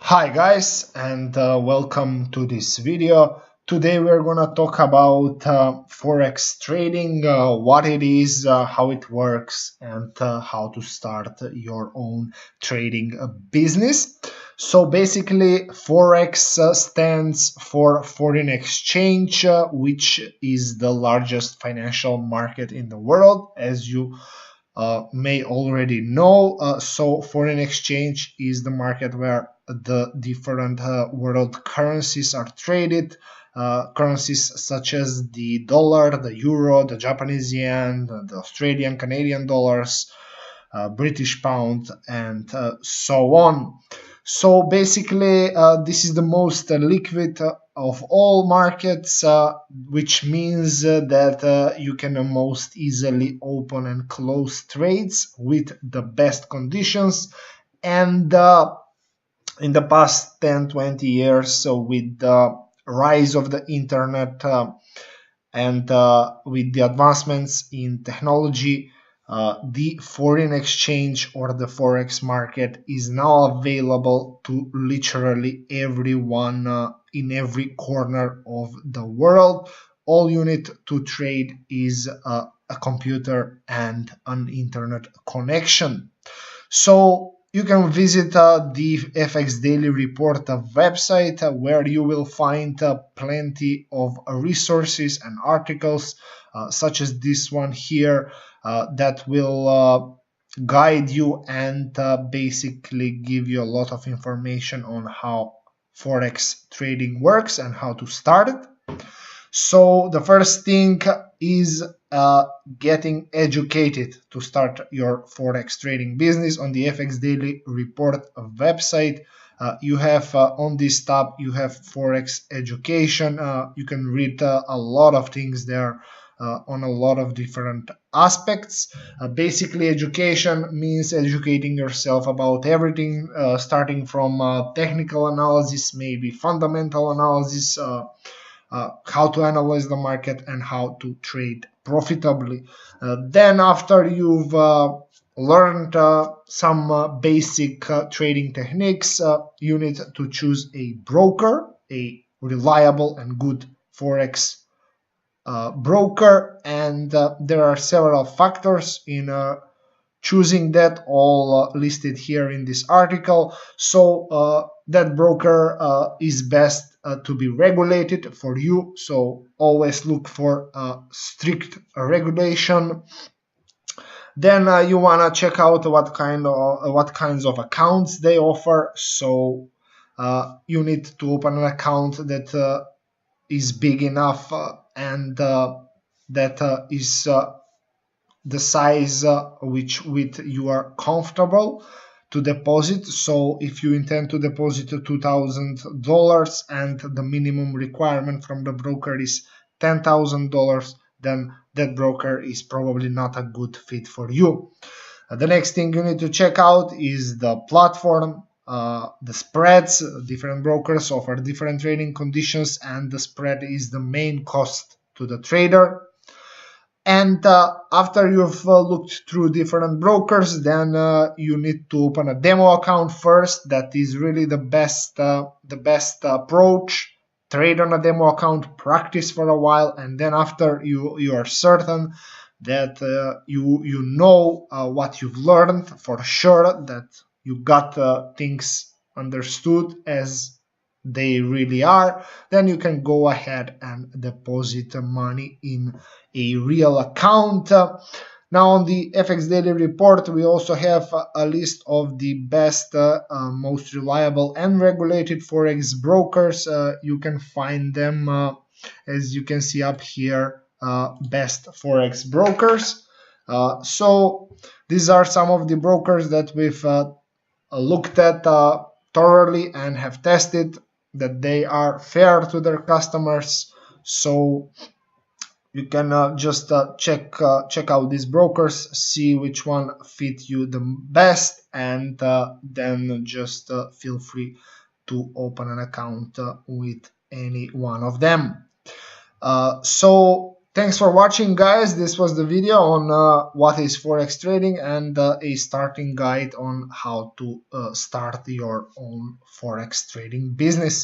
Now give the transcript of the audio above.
Hi guys, and welcome to this video. Today we're gonna talk about Forex trading, what it is, how it works, and how to start your own trading business. So basically, Forex stands for foreign exchange, which is the largest financial market in the world, as you may already know. So foreign exchange is the market where the different world currencies are traded. Currencies such as the dollar, the euro, the Japanese yen, the Australian, Canadian dollars, British pound, and so on. So basically, this is the most liquid of all markets, which means that you can most easily open and close trades with the best conditions. And in the past 10-20 years, so with the rise of the internet and with the advancements in technology, the foreign exchange or the Forex market is now available to literally everyone in every corner of the world. All you need to trade is a computer and an internet connection. So you can visit the FX Daily Report website, where you will find plenty of resources and articles such as this one here that will guide you and basically give you a lot of information on how Forex trading works and how to start it. So the first thing is getting educated to start your Forex trading business. On the FX Daily Report website, you have on this tab, you have Forex education. You can read a lot of things there on a lot of different aspects. Basically, education means educating yourself about everything, starting from technical analysis, maybe fundamental analysis, how to analyze the market, and how to trade profitably. Then after you've learned some basic trading techniques, you need to choose a broker, a reliable and good Forex broker, and there are several factors in choosing that, all listed here in this article. So that broker is best to be regulated for you, so always look for strict regulation. Then you want to check out what kinds of accounts they offer. So you need to open an account that is big enough and that is the size with you are comfortable to deposit. So if you intend to deposit $2,000 and the minimum requirement from the broker is $10,000, then that broker is probably not a good fit for you. The next thing you need to check out is the platform, the spreads. Different brokers offer different trading conditions, and the spread is the main cost to the trader. And after you've looked through different brokers, then you need to open a demo account first. That is really the best approach. Trade on a demo account, practice for a while, and then after you are certain that you know what you've learned for sure, that you got things understood as they really are, then you can go ahead and deposit money in a real account. Now on the FX Daily Report, we also have a list of the best, most reliable and regulated Forex brokers. You can find them, as you can see up here, best Forex brokers. So these are some of the brokers that we've looked at thoroughly and have tested that they are fair to their customers. So you can just check out these brokers, see which one fit you the best, and then just feel free to open an account with any one of them. So Thanks for watching, guys. This was the video on what is Forex trading and a starting guide on how to start your own Forex trading business.